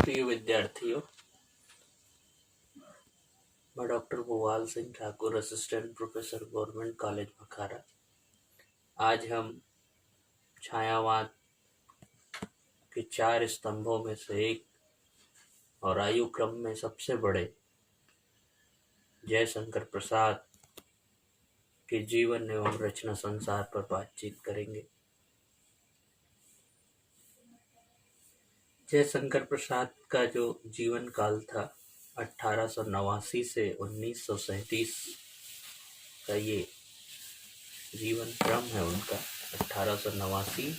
प्रिय विद्यार्थियों, मैं doctor Bhuwal Singh Thakur, assistant professor, government college Makhara. आज हम छायावाद के 4 स्तंभों में से एक और आयु क्रम में सबसे बड़े जयशंकर प्रसाद के जीवन एवं रचना संसार पर बातचीत करेंगे। जयशंकर प्रसाद का जो जीवन काल था 1889 से 1937 का ये जीवन क्रम है उनका। 1889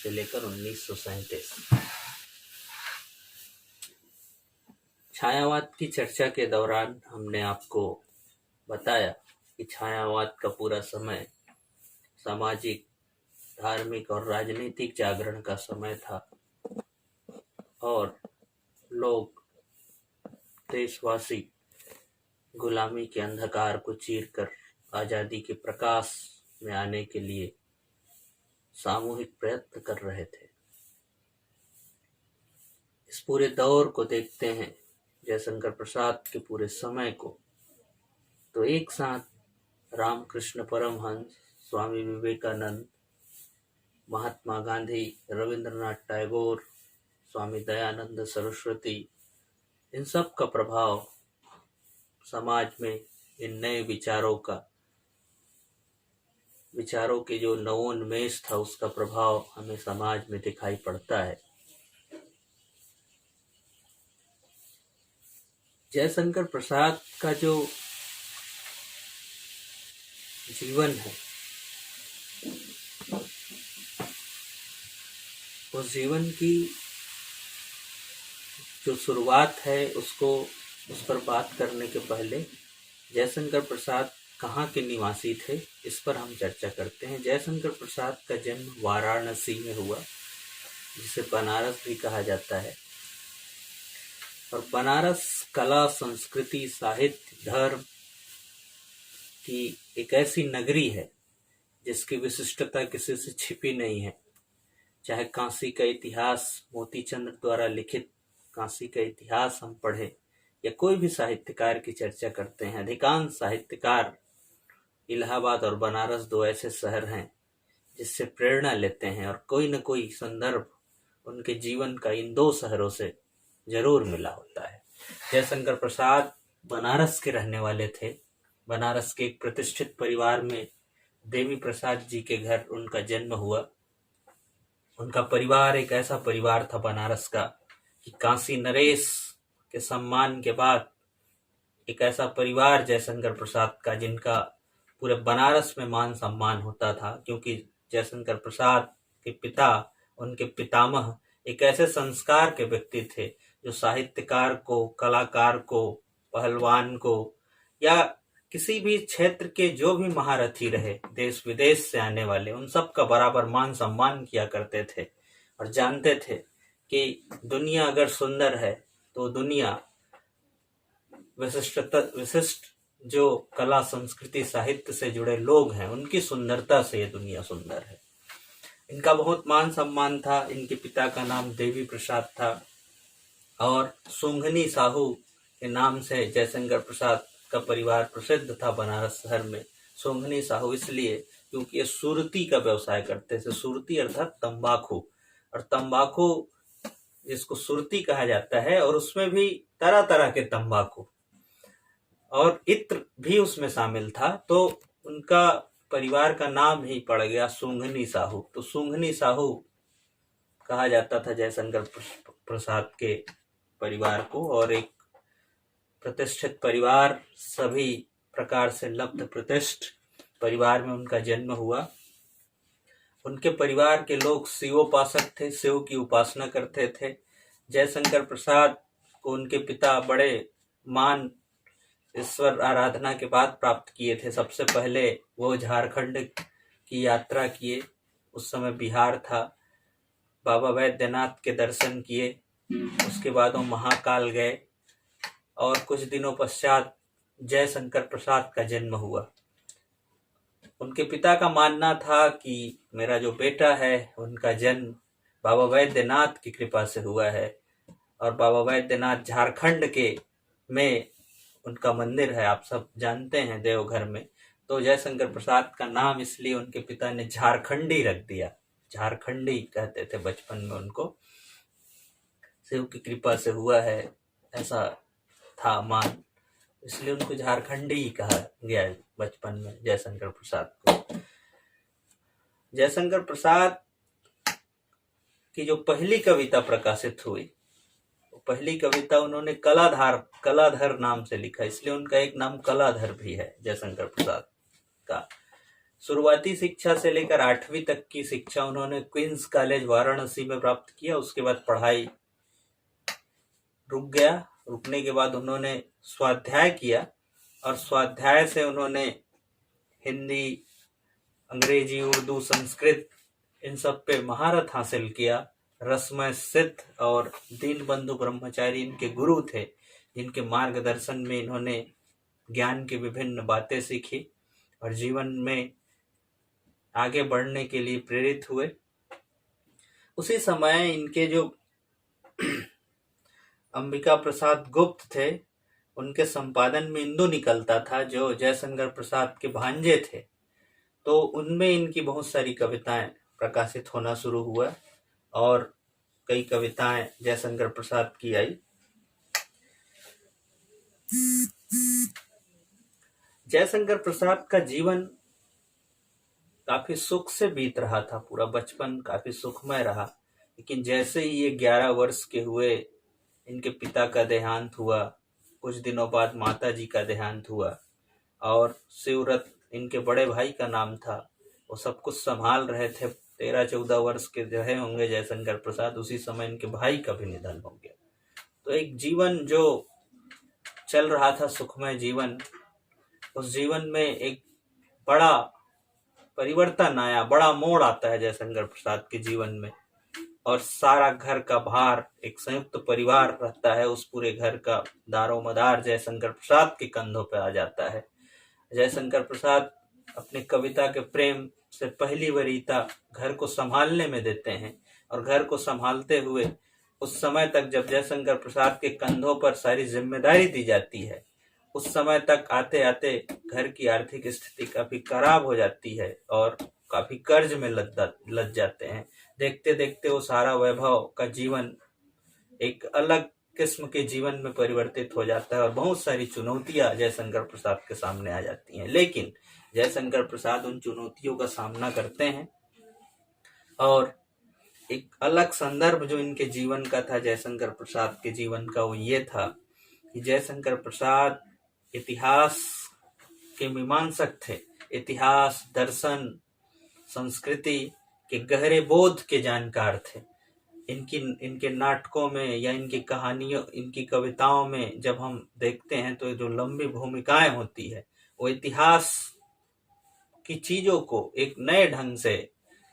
से लेकर 1937। छायावाद की चर्चा के दौरान हमने आपको बताया कि छायावाद का पूरा समय सामाजिक, धार्मिक और राजनीतिक जागरण का समय था और लोग, देशवासी गुलामी के अंधकार को चीरकर आजादी के प्रकाश में आने के लिए सामूहिक प्रयत्न कर रहे थे। इस पूरे दौर को देखते हैं, जयशंकर प्रसाद के पूरे समय को, तो एक साथ रामकृष्ण परमहंस, स्वामी विवेकानंद, महात्मा गांधी, रविंद्रनाथ टैगोर, स्वामी दयानंद सरस्वती, इन सब का प्रभाव समाज में, इन नए विचारों के जो नवोन्मेष था उसका प्रभाव हमें समाज में दिखाई पड़ता है। जयशंकर प्रसाद का जो जीवन है, उस जीवन की जो शुरुआत है उस पर बात करने के पहले जयशंकर प्रसाद कहाँ के निवासी थे, इस पर हम चर्चा करते हैं। जयशंकर प्रसाद का जन्म वाराणसी में हुआ, जिसे बनारस भी कहा जाता है। और बनारस कला, संस्कृति, साहित्य, धर्म की एक ऐसी नगरी है जिसकी विशिष्टता किसी से छिपी नहीं है। चाहे काशी का इतिहास, मोतीचंद्र द्वारा लिखित काशी का इतिहास हम पढ़े या कोई भी साहित्यकार की चर्चा करते हैं, अधिकांश साहित्यकार इलाहाबाद और बनारस दो ऐसे शहर हैं जिससे प्रेरणा लेते हैं और कोई न कोई संदर्भ उनके जीवन का इन दो शहरों से जरूर मिला होता है। जयशंकर प्रसाद बनारस के रहने वाले थे। बनारस के एक प्रतिष्ठित परिवार में देवी प्रसाद जी के घर उनका जन्म हुआ। उनका परिवार एक ऐसा परिवार था बनारस का कि काशी नरेश के सम्मान के बाद एक ऐसा परिवार जयशंकर प्रसाद का, जिनका पूरे बनारस में मान सम्मान होता था, क्योंकि जयशंकर प्रसाद के पिता, उनके पितामह एक ऐसे संस्कार के व्यक्ति थे जो साहित्यकार को, कलाकार को, पहलवान को या किसी भी क्षेत्र के जो भी महारथी रहे, देश विदेश से आने वाले, उन सब का बराबर मान सम्मान किया करते थे और जानते थे कि दुनिया अगर सुंदर है तो दुनिया विशिष्ट जो कला, संस्कृति, साहित्य से जुड़े लोग हैं उनकी सुंदरता से ये दुनिया सुंदर है। इनका बहुत मान सम्मान था। इनके पिता का नाम देवी प्रसाद था और सुंघनी साहू के नाम से जयशंकर प्रसाद का परिवार प्रसिद्ध था बनारस शहर में। सुंघनी साहू इसलिए क्योंकि ये सुरती का व्यवसाय करते थे। सुरती अर्थात तंबाकू, और तंबाकू जिसको सुरती कहा जाता है, और उसमें भी तरह तरह के तंबाकू और इत्र भी उसमें शामिल था, तो उनका परिवार का नाम ही पड़ गया सुंघनी साहू। तो सुंघनी साहू कहा जाता था जयशंकर प्रसाद के परिवार को, और एक प्रतिष्ठित परिवार, सभी प्रकार से लब्ध प्रतिष्ठ परिवार में उनका जन्म हुआ। उनके परिवार के लोग शिवोपासक थे, शिव की उपासना करते थे। जयशंकर प्रसाद को उनके पिता बड़े मान ईश्वर आराधना के बाद प्राप्त किए थे। सबसे पहले वो झारखंड की यात्रा किए, उस समय बिहार था, बाबा वैद्यनाथ के दर्शन किए। उसके बाद वो महाकाल गए और कुछ दिनों पश्चात जयशंकर प्रसाद का जन्म हुआ। उनके पिता का मानना था कि मेरा जो बेटा है उनका जन्म बाबा वैद्यनाथ की कृपा से हुआ है और बाबा वैद्यनाथ झारखंड के में उनका मंदिर है, आप सब जानते हैं, देवघर में। तो जयशंकर प्रसाद का नाम इसलिए उनके पिता ने झारखंडी रख दिया, झारखंडी कहते थे बचपन में उनको, शिव की कृपा से हुआ है ऐसा था मान, इसलिए उनको झारखंडी ही कहा गया बचपन में जयशंकर प्रसाद को। जयशंकर प्रसाद की जो पहली कविता प्रकाशित हुई, पहली कविता उन्होंने कलाधर नाम से लिखा, इसलिए उनका एक नाम कलाधर भी है जयशंकर प्रसाद का। शुरुआती शिक्षा से लेकर 8वीं तक की शिक्षा उन्होंने क्वींस कॉलेज वाराणसी में प्राप्त किया। उसके बाद पढ़ाई रुकने के बाद उन्होंने स्वाध्याय किया और स्वाध्याय से उन्होंने हिंदी, अंग्रेजी, उर्दू, संस्कृत इन सब पे महारत हासिल किया। रसमय सिद्ध और दीनबंधु ब्रह्मचारी इनके गुरु थे, जिनके मार्गदर्शन में इन्होंने ज्ञान की विभिन्न बातें सीखी और जीवन में आगे बढ़ने के लिए प्रेरित हुए। उसी समय इनके जो अंबिका प्रसाद गुप्त थे, उनके संपादन में इंदु निकलता था, जो जयशंकर प्रसाद के भांजे थे। तो उनमें इनकी बहुत सारी कविताएं प्रकाशित होना शुरू हुआ और कई कविताएं जयशंकर प्रसाद की आई। जयशंकर प्रसाद का जीवन काफी सुख से बीत रहा था, पूरा बचपन काफी सुखमय रहा। लेकिन जैसे ही ये 11 वर्ष के हुए, इनके पिता का देहांत हुआ, कुछ दिनों बाद माता जी का देहांत हुआ और शिवरत इनके बड़े भाई का नाम था, वो सब कुछ संभाल रहे थे। 13-14 वर्ष के रहे होंगे जयशंकर प्रसाद, उसी समय इनके भाई का भी निधन हो गया। तो एक जीवन जो चल रहा था, सुखमय जीवन, उस जीवन में एक बड़ा परिवर्तन आया, बड़ा मोड़ आता है जयशंकर प्रसाद के जीवन में। और सारा घर का भार, एक संयुक्त परिवार रहता है, उस पूरे घर का दारोमदार जयशंकर प्रसाद के कंधों पर आ जाता है। जयशंकर प्रसाद अपने कविता के प्रेम से पहली वरीयता घर को संभालने में देते हैं और घर को संभालते हुए उस समय तक जब जयशंकर प्रसाद के कंधों पर सारी जिम्मेदारी दी जाती है, उस समय तक आते आते घर की आर्थिक स्थिति काफी खराब हो जाती है और काफी कर्ज में लग जाते हैं। देखते देखते वो सारा वैभव का जीवन एक अलग किस्म के जीवन में परिवर्तित हो जाता है और बहुत सारी चुनौतियां जयशंकर प्रसाद के सामने आ जाती हैं। लेकिन जयशंकर प्रसाद उन चुनौतियों का सामना करते हैं और एक अलग संदर्भ जो इनके जीवन का था, जयशंकर प्रसाद के जीवन का, वो ये था कि जयशंकर प्रसाद इतिहास के मीमांसक थे। इतिहास, दर्शन, संस्कृति के गहरे बोध के जानकार थे। इनके नाटकों में या इनकी कहानियों, इनकी कविताओं में जब हम देखते हैं तो जो लंबी भूमिकाएं होती है, वो इतिहास की चीजों को एक नए ढंग से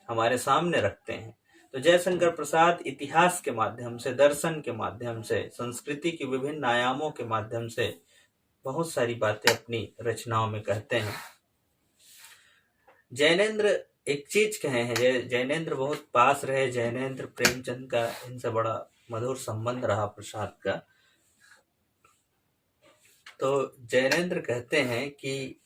हमारे सामने रखते हैं। तो जयशंकर प्रसाद इतिहास के माध्यम से, दर्शन के माध्यम से, संस्कृति की विभिन्न आयामों के माध्यम से बहुत सारी बातें अपनी रचनाओं में कहते हैं। जैनेन्द्र एक चीज कहे हैं, जैनेन्द्र बहुत पास रहे, जैनेन्द्र प्रेमचंद का इनसे बड़ा मधुर संबंध रहा प्रसाद का। तो जैनेन्द्र कहते हैं कि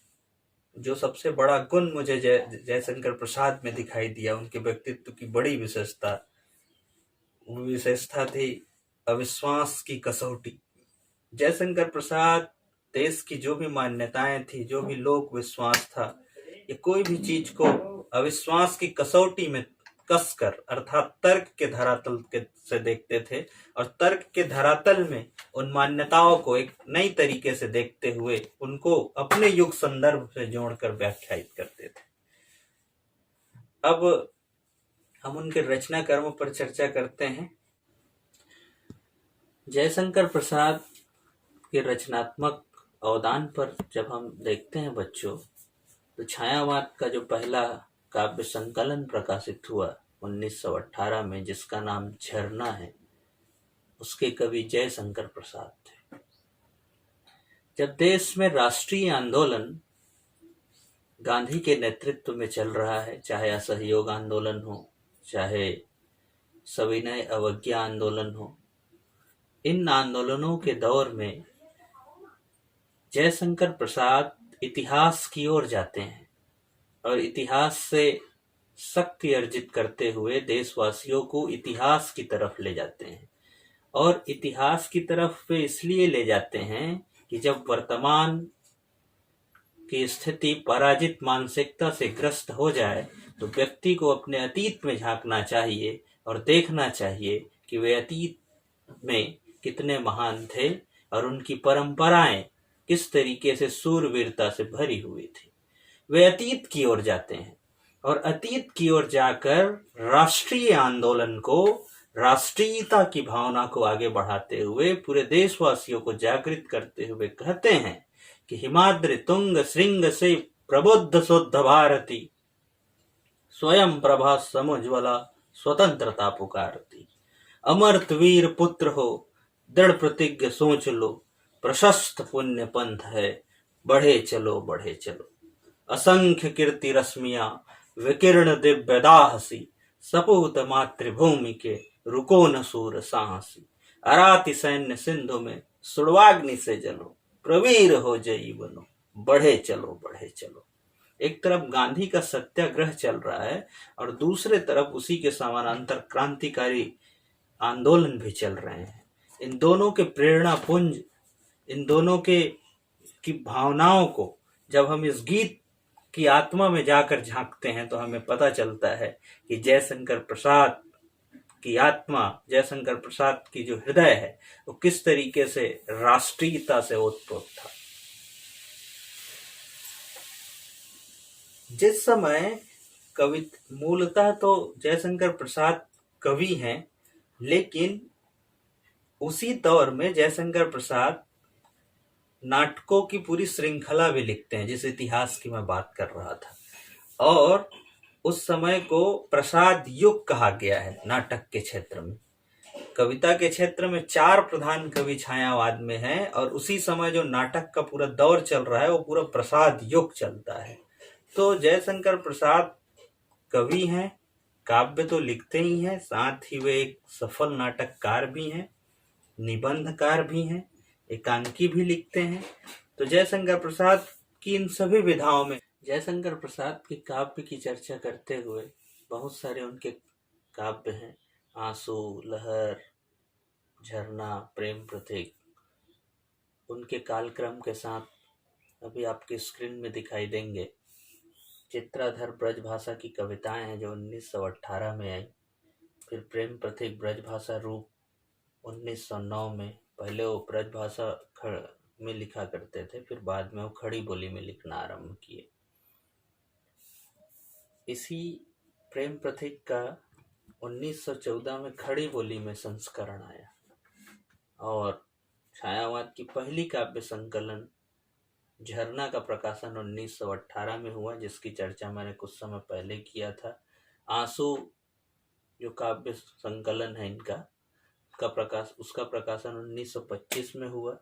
जो सबसे बड़ा गुण मुझे जयशंकर प्रसाद में दिखाई दिया, उनके व्यक्तित्व की बड़ी विशेषता थी अविश्वास की कसौटी। जयशंकर प्रसाद देश की जो भी मान्यताएं थी, जो भी लोक विश्वास था, ये कोई भी चीज को अविश्वास की कसौटी में कसकर, अर्थात तर्क के धरातल से देखते थे और तर्क के धरातल में उन मान्यताओं को एक नई तरीके से देखते हुए उनको अपने युग संदर्भ से जोड़कर व्याख्यायित करते थे। अब हम उनके रचना कर्म पर चर्चा करते हैं। जयशंकर प्रसाद के रचनात्मक अवदान पर जब हम देखते हैं बच्चों, तो छायावाद का जो पहला काव्य संकलन प्रकाशित हुआ 1918 में, जिसका नाम झरना है, उसके कवि जयशंकर प्रसाद थे। जब देश में राष्ट्रीय आंदोलन गांधी के नेतृत्व में चल रहा है, चाहे असहयोग आंदोलन हो, चाहे सविनय अवज्ञा आंदोलन हो, इन आंदोलनों के दौर में जयशंकर प्रसाद इतिहास की ओर जाते हैं और इतिहास से शक्ति अर्जित करते हुए देशवासियों को इतिहास की तरफ ले जाते हैं। और इतिहास की तरफ वे इसलिए ले जाते हैं कि जब वर्तमान की स्थिति पराजित मानसिकता से ग्रस्त हो जाए तो व्यक्ति को अपने अतीत में झांकना चाहिए और देखना चाहिए कि वे अतीत में कितने महान थे और उनकी परंपराएं किस तरीके से सूरवीरता से भरी हुई थी। वे अतीत की ओर जाते हैं और अतीत की ओर जाकर राष्ट्रीय आंदोलन को, राष्ट्रीयता की भावना को आगे बढ़ाते हुए पूरे देशवासियों को जागृत करते हुए कहते हैं कि हिमाद्रि तुंग श्रृंग से प्रबुद्ध शुद्ध भारती, स्वयं प्रभा समुज्वला स्वतंत्रता पुकारती। अमर्त वीर पुत्र हो, दृढ़ प्रतिज्ञ सोच लो, प्रशस्त पुण्य पंथ है, बढ़े चलो बढ़े चलो। असंख्य कीर्ति रश्मियां विकीर्ण दिव्य दाहसी, सपूत मातृभूमि के रुको न सूर साहसी। अराति सैन्य सिंधु में सुड़वाग्नि से जलो, प्रवीर हो जयी बनो, बढ़े चलो बढ़े चलो। एक तरफ गांधी का सत्याग्रह चल रहा है और दूसरे तरफ उसी के समानांतर क्रांतिकारी आंदोलन भी चल रहे हैं। इन दोनों के प्रेरणा पुंज, इन दोनों के की भावनाओं को जब हम इस गीत की आत्मा में जाकर झांकते हैं तो हमें पता चलता है कि जयशंकर प्रसाद की आत्मा, जयशंकर प्रसाद की जो हृदय है वो किस तरीके से राष्ट्रीयता से ओतप्रोत था। जिस समय कवि, मूलतः तो जयशंकर प्रसाद कवि हैं, लेकिन उसी दौर में जयशंकर प्रसाद नाटकों की पूरी श्रृंखला भी लिखते हैं, जिस इतिहास की मैं बात कर रहा था। और उस समय को प्रसाद युग कहा गया है नाटक के क्षेत्र में। कविता के क्षेत्र में 4 प्रधान कवि छायावाद में हैं और उसी समय जो नाटक का पूरा दौर चल रहा है वो पूरा प्रसाद युग चलता है। तो जयशंकर प्रसाद कवि हैं, काव्य तो लिखते ही हैं, साथ ही वे एक सफल नाटककार भी हैं, निबंधकार भी हैं, एकांकी भी लिखते हैं। तो जयशंकर प्रसाद की इन सभी विधाओं में, जयशंकर प्रसाद के काव्य की चर्चा करते हुए बहुत सारे उनके काव्य हैं। आंसू, लहर, झरना, प्रेम प्रतीक, उनके कालक्रम के साथ अभी आपकी स्क्रीन में दिखाई देंगे। चित्राधर ब्रजभाषा की कविताएं हैं जो 1918 में आई। फिर प्रेम प्रतीक ब्रजभाषा रूप 1909 में। पहले वो ब्रजभाषा में लिखा करते थे, फिर बाद में वो खड़ी बोली में लिखना आरंभ किए। इसी प्रेम प्रतीक का 1914 में खड़ी बोली में संस्करण आया और छायावाद की पहली काव्य संकलन झरना का प्रकाशन 1918 में हुआ, जिसकी चर्चा मैंने कुछ समय पहले किया था। आंसू जो काव्य संकलन है इनका उसका प्रकाशन 1925 में हुआ।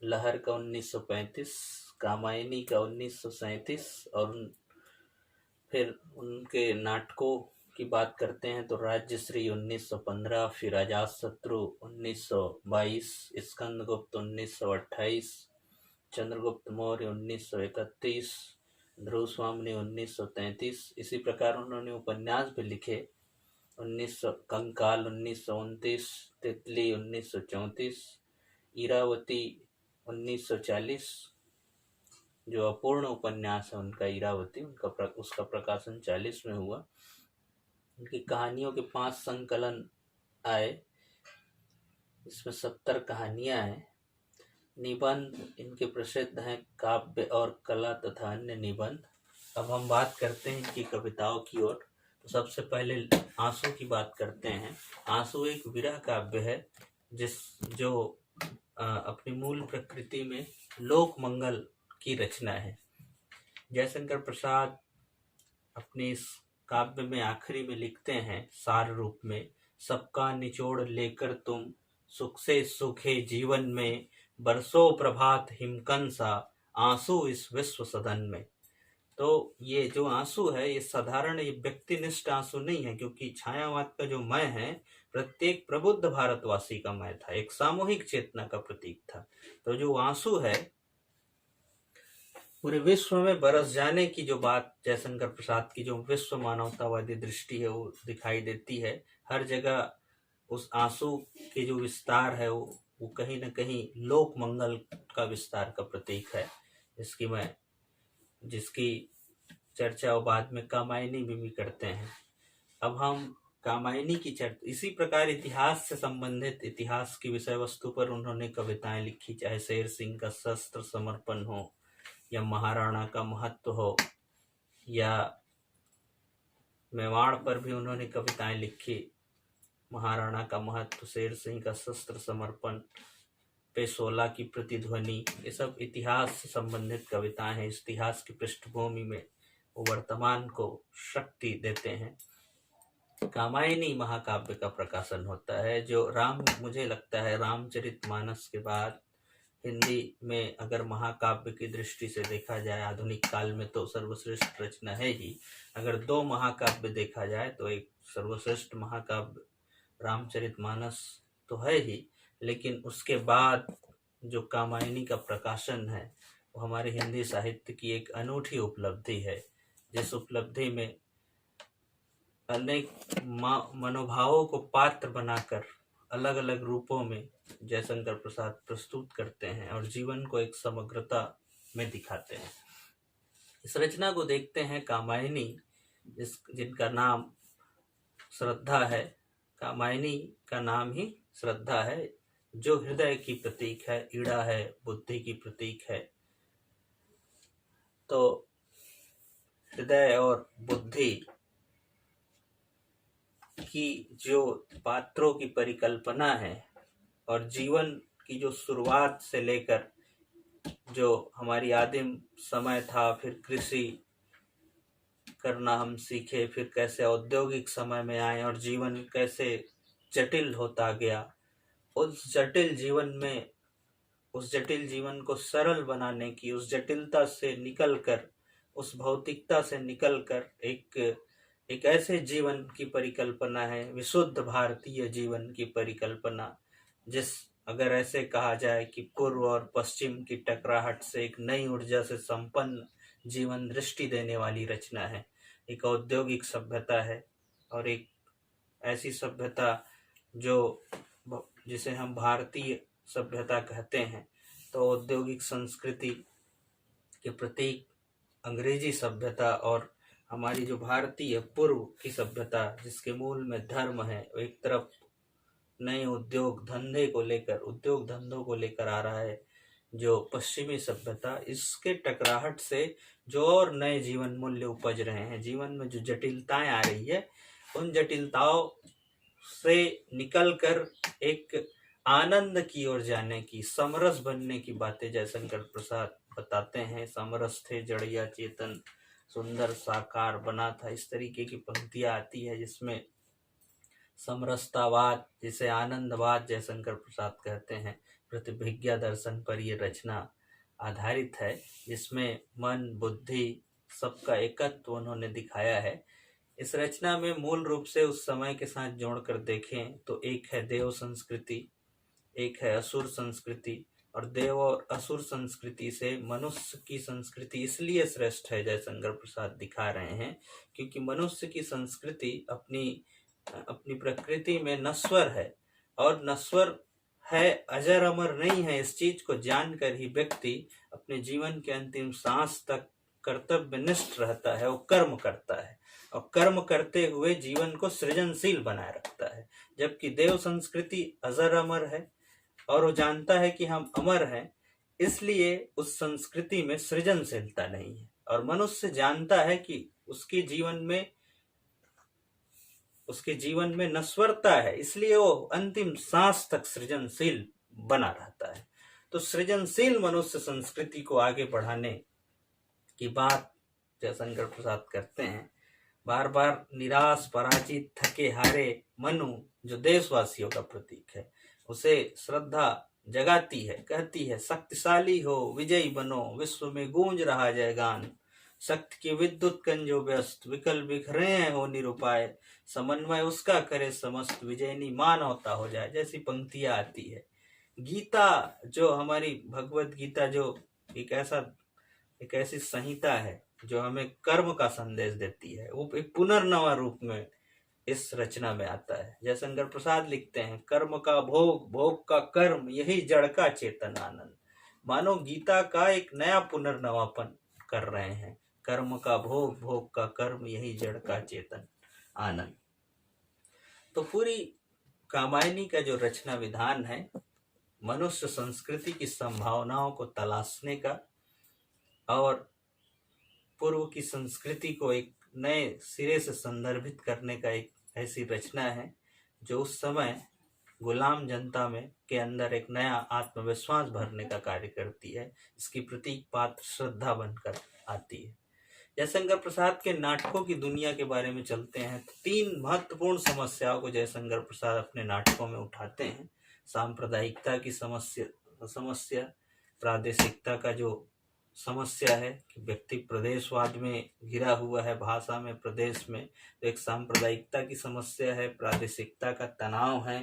लहर का 1935, कामायनी का 1937 और फिर उनके नाटकों की बात करते हैं तो राज्यश्री 1915, फिर अजातशत्रु 1922, स्कंदगुप्त 1928, चंद्रगुप्त मौर्य 1931, ध्रुव स्वामिनी 1933। इसी प्रकार उन्होंने उपन्यास भी लिखे। कंकाल 1929, तितली 1934, इरावती 1940 जो अपूर्ण उपन्यास है उनका इरावती, उसका प्रकाशन 40 में हुआ। उनकी कहानियों के 5 संकलन आए, इसमें 70 कहानियां हैं। निबंध इनके प्रसिद्ध हैं, काव्य और कला तथा अन्य निबंध। अब हम बात करते हैं इनकी कविताओं की ओर। तो सबसे पहले आंसू की बात करते हैं। आंसू एक विरह काव्य है जो अपनी मूल प्रकृति में लोक मंगल की रचना है। जयशंकर प्रसाद अपने इस काव्य में आखिरी में लिखते हैं सार रूप में, सबका निचोड़ लेकर तुम सुख से सुखे जीवन में, बरसों प्रभात हिमकंसा आंसू इस विश्व सदन में। तो ये जो आंसू है ये साधारण, ये व्यक्तिनिष्ठ आंसू नहीं है, क्योंकि छायावाद का जो मैं है प्रत्येक प्रबुद्ध भारतवासी का मैं था, एक सामूहिक चेतना का प्रतीक था। तो जो आंसू है पूरे विश्व में बरस जाने की जो बात जयशंकर प्रसाद की जो विश्व मानवतावादी दृष्टि है वो दिखाई देती है। हर जगह उस आंसू के जो विस्तार है वो कहीं न कहीं लोक मंगल का विस्तार का प्रतीक है, जिसकी चर्चा वो बाद में कामायनी भी करते हैं। अब हम कामायनी की चर्चा, इसी प्रकार इतिहास से संबंधित इतिहास की विषय वस्तु पर उन्होंने कविताएं लिखी, चाहे शेर सिंह का शस्त्र समर्पण हो या महाराणा का महत्व हो, या मेवाड़ पर भी उन्होंने कविताएं लिखी, महाराणा का महत्व, शेर सिंह का शस्त्र समर्पण, पेशोला की प्रतिध्वनि, ये सब इतिहास से संबंधित कविताएं हैं। इतिहास की पृष्ठभूमि में वो वर्तमान को शक्ति देते हैं। कामायनी महाकाव्य का प्रकाशन होता है, जो मुझे लगता है रामचरितमानस के बाद हिंदी में अगर महाकाव्य की दृष्टि से देखा जाए आधुनिक काल में तो सर्वश्रेष्ठ रचना है ही। अगर दो महाकाव्य देखा जाए तो एक सर्वश्रेष्ठ महाकाव्य रामचरितमानस तो है ही, लेकिन उसके बाद जो कामायनी का प्रकाशन है वो हमारे हिंदी साहित्य की एक अनूठी उपलब्धि है, जिस उपलब्धि में अनेक मनोभावों को पात्र बनाकर अलग अलग रूपों में जयशंकर प्रसाद प्रस्तुत करते हैं और जीवन को एक समग्रता में दिखाते हैं। इस रचना को देखते हैं कामायनी, जिनका नाम श्रद्धा है। कामायनी का नाम ही श्रद्धा है, जो हृदय की प्रतीक है, ईड़ा है, बुद्धि की प्रतीक है। तो हृदय और बुद्धि की जो पात्रों की परिकल्पना है और जीवन की जो शुरुआत से लेकर जो हमारी आदिम समय था, फिर कृषि करना हम सीखे, फिर कैसे औद्योगिक समय में आए और जीवन कैसे जटिल होता गया, उस जटिल जीवन को सरल बनाने की, उस जटिलता से निकलकर, उस भौतिकता से निकलकर एक ऐसे जीवन की परिकल्पना है, विशुद्ध भारतीय जीवन की परिकल्पना, अगर ऐसे कहा जाए कि पूर्व और पश्चिम की टकराहट से एक नई ऊर्जा से संपन्न जीवन दृष्टि देने वाली रचना है। एक औद्योगिक सभ्यता है और एक ऐसी सभ्यता जिसे हम भारतीय सभ्यता कहते हैं। तो औद्योगिक संस्कृति के प्रतीक अंग्रेजी सभ्यता और हमारी जो भारतीय पूर्व की सभ्यता जिसके मूल में धर्म है, एक तरफ नए उद्योग धंधों को लेकर आ रहा है जो पश्चिमी सभ्यता, इसके टकराहट से जो और नए जीवन मूल्य उपज रहे हैं, जीवन में जो जटिलताएं आ रही है, उन जटिलताओं से निकलकर एक आनंद की ओर जाने की, समरस बनने की बातें जयशंकर प्रसाद बताते हैं। समरस थे जड़िया चेतन, सुंदर साकार बना था, इस तरीके की पंक्तियां आती है जिसमें समरसतावाद, जिसे आनंदवाद जयशंकर प्रसाद कहते हैं, प्रतिभिज्ञा दर्शन पर यह रचना आधारित है, जिसमें मन बुद्धि सबका एकत्व उन्होंने दिखाया है। इस रचना में मूल रूप से उस समय के साथ जोड़कर देखें तो एक है देव संस्कृति, एक है असुर संस्कृति, और देव और असुर संस्कृति से मनुष्य की संस्कृति इसलिए श्रेष्ठ है जयशंकर प्रसाद दिखा रहे हैं क्योंकि मनुष्य की संस्कृति अपनी प्रकृति में नश्वर है, और नश्वर है, अजर अमर नहीं है। इस चीज को जानकर ही व्यक्ति अपने जीवन के अंतिम सांस तक कर्तव्यनिष्ठ रहता है, वो कर्म करता है और कर्म करते हुए जीवन को सृजनशील बनाए रखता है। जबकि देव संस्कृति अजर अमर है और वो जानता है कि हम अमर हैं, इसलिए उस संस्कृति में सृजनशीलता नहीं है, और मनुष्य जानता है कि उसके जीवन में नश्वरता है, इसलिए वो अंतिम सांस तक सृजनशील बना रहता है। तो सृजनशील मनुष्य संस्कृति को आगे बढ़ाने की बात जयशंकर प्रसाद करते हैं। बार बार निराश, पराजित, थके हारे मनु जो देशवासियों का प्रतीक है, उसे श्रद्धा जगाती है, कहती है शक्तिशाली हो, विजयी बनो, विश्व में गूंज रहा जय गान, शक्ति की विद्युत कंजो व्यस्त, विकल बिखरे हैं हो निरुपाय, समन्वय उसका करे समस्त, विजयनी मानवता हो जाए, जैसी पंक्तियां आती है। गीता जो हमारी भगवत गीता जो एक ऐसी संहिता है जो हमें कर्म का संदेश देती है, वो एक पुनर्नवा रूप में इस रचना में आता है। जयशंकर प्रसाद लिखते हैं, कर्म का भोग, भोग का कर्म, यही जड़ का चेतन आनंद। मानो गीता का एक नया पुनर्नवापन कर रहे हैं। कर्म का भोग, भोग का कर्म, यही जड़ का चेतन आनंद। तो पूरी कामायनी का जो रचना विधान है, मनुष्य संस्कृति की संभावनाओं को तलाशने का और पूर्व की संस्कृति को एक नए सिरे से संदर्भित करने का एक ऐसी रचना है जो उस समय गुलाम जनता में के अंदर एक नया आत्मविश्वास भरने का कार्य करती है। इसकी प्रतीक पात्र श्रद्धा बनकर आती है। जयशंकर प्रसाद के नाटकों की दुनिया के बारे में चलते हैं तो 3 महत्वपूर्ण समस्याओं को जयशंकर प्रसाद अपने नाटकों में उठाते हैं। सांप्रदायिकता की समस्या, प्रादेशिकता का जो समस्या है कि व्यक्ति प्रदेशवाद में घिरा हुआ है, भाषा में, प्रदेश में, तो एक सांप्रदायिकता की समस्या है, प्रादेशिकता का तनाव है।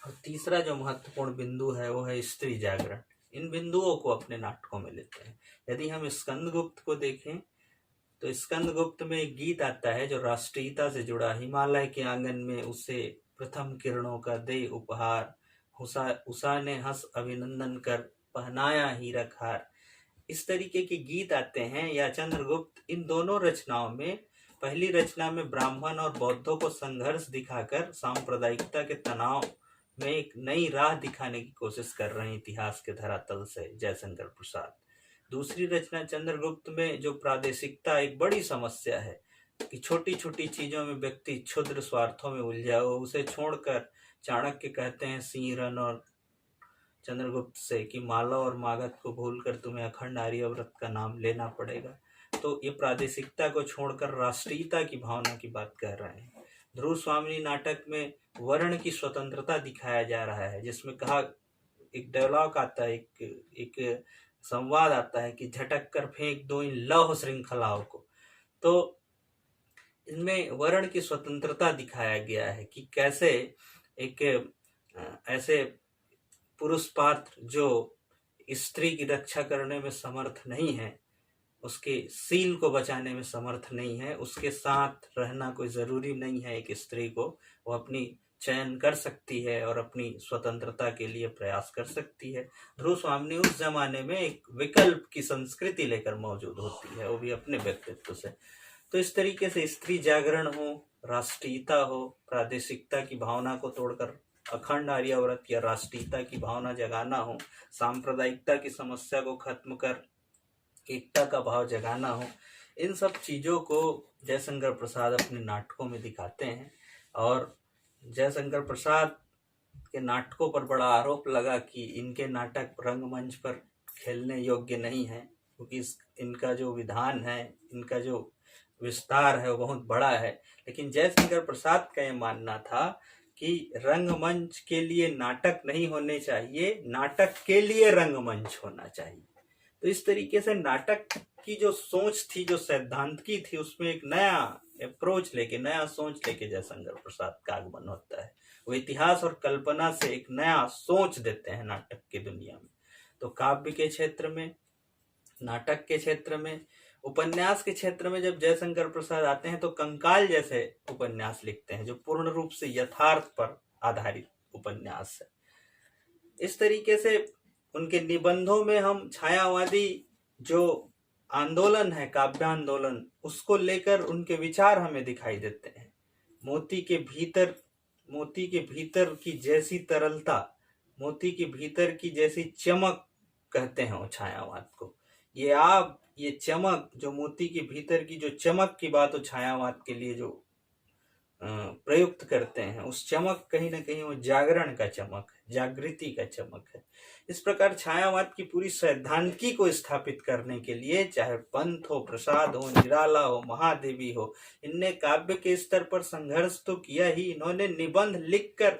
और तीसरा जो महत्वपूर्ण बिंदु है वो है स्त्री जागरण। इन बिंदुओं को अपने नाटकों में लेते हैं। यदि हम स्कंदगुप्त को देखें तो स्कंदगुप्त में एक गीत आता है जो राष्ट्रीयता से जुड़ा, हिमालय के आंगन में उसे प्रथम किरणों का दे उपहार, उषा ने हंस अभिनंदन कर पहनाया हीरक हार। इस तरीके के गीत आते हैं। या चंद्रगुप्त, इन दोनों रचनाओं में, पहली रचना में ब्राह्मण और बौद्धों को संघर्ष दिखाकर सांप्रदायिकता के तनाव में एक नई राह दिखाने की कोशिश कर रहे हैं इतिहास के धरातल से जयशंकर प्रसाद। दूसरी रचना चंद्रगुप्त में जो प्रादेशिकता एक बड़ी समस्या है कि छोटी छोटी चीजों में व्यक्ति क्षुद्र स्वार्थों में उलझा हो, उसे छोड़कर चाणक्य कहते हैं सिंहरन और चंद्रगुप्त से कि मालव और मागध को भूलकर तुम्हें अखंड आर्यव्रत का नाम लेना पड़ेगा। तो ये प्रादेशिकता को छोड़कर राष्ट्रीयता की भावना की बात कह रहे हैं। ध्रुव स्वामिनी नाटक में वर्ण की स्वतंत्रता दिखाया जा रहा है, जिसमें कहा, एक डायलॉग आता है, एक संवाद आता है कि झटक कर फेंक दो इन लौह श्रृंखलाओं को। तो इनमें वर्ण की स्वतंत्रता दिखाया गया है कि कैसे एक ऐसे पुरुष पात्र जो स्त्री की रक्षा करने में समर्थ नहीं है, उसके सील को बचाने में समर्थ नहीं है, उसके साथ रहना कोई जरूरी नहीं है एक स्त्री को, वो अपनी चयन कर सकती है और अपनी स्वतंत्रता के लिए प्रयास कर सकती है। ध्रुव स्वामिनी उस जमाने में एक विकल्प की संस्कृति लेकर मौजूद होती है, वो भी अपने व्यक्तित्व से। तो इस तरीके से स्त्री जागरण हो, राष्ट्रीयता हो, प्रादेशिकता की भावना को तोड़कर अखंड आर्याव्रत या राष्ट्रीयता की भावना जगाना हो, सांप्रदायिकता की समस्या को खत्म कर एकता का भाव जगाना हो, इन सब चीजों को जयशंकर प्रसाद अपने नाटकों में दिखाते हैं। और जयशंकर प्रसाद के नाटकों पर बड़ा आरोप लगा कि इनके नाटक रंगमंच पर खेलने योग्य नहीं है, क्योंकि इनका जो विधान है, इनका जो विस्तार है वो बहुत बड़ा है। लेकिन जयशंकर प्रसाद का ये मानना था कि रंगमंच के लिए नाटक नहीं होने चाहिए, नाटक के लिए रंगमंच होना चाहिए। तो इस तरीके से नाटक की जो सोच थी, जो सैद्धांतिकी थी, उसमें एक नया अप्रोच लेके, नया सोच लेके जयशंकर प्रसाद का आगमन होता है। वो इतिहास और कल्पना से एक नया सोच देते हैं नाटक की दुनिया में। तो काव्य के क्षेत्र में, नाटक के क्षेत्र में, उपन्यास के क्षेत्र में जब जयशंकर प्रसाद आते हैं तो कंकाल जैसे उपन्यास लिखते हैं जो पूर्ण रूप से यथार्थ पर आधारित उपन्यास है। इस तरीके से उनके निबंधों में हम छायावादी जो आंदोलन है, काव्य आंदोलन, उसको लेकर उनके विचार हमें दिखाई देते हैं। मोती के भीतर की जैसी तरलता, मोती के भीतर की जैसी चमक कहते हैं वो छायावाद को। ये चमक, जो मोती के भीतर की जो चमक की बात वो छायावाद के लिए जो प्रयुक्त करते हैं, उस चमक कहीं ना कहीं वो जागरण का चमक है, जागृति का चमक है। इस प्रकार छायावाद की पूरी सैद्धांतिकी को स्थापित करने के लिए, चाहे पंथ हो, प्रसाद हो, निराला हो, महादेवी हो, इनने काव्य के स्तर पर संघर्ष तो किया ही, इन्होंने निबंध लिखकर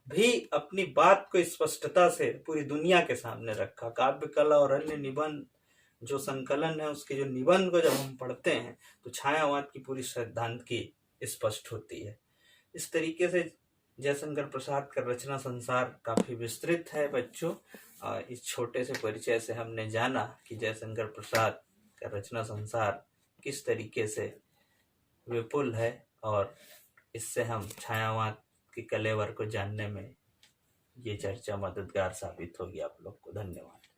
भी अपनी बात को स्पष्टता से पूरी दुनिया के सामने रखा। काव्य कला और अन्य निबंध जो संकलन है उसके जो निबंध को जब हम पढ़ते हैं तो छायावाद की पूरी सिद्धांत की स्पष्ट होती है। इस तरीके से जयशंकर प्रसाद का रचना संसार काफी विस्तृत है बच्चों। इस छोटे से परिचय से हमने जाना कि जयशंकर प्रसाद का रचना संसार किस तरीके से विपुल है, और इससे हम छायावाद के कलेवर को जानने में ये चर्चा मददगार साबित होगी। आप लोग को धन्यवाद।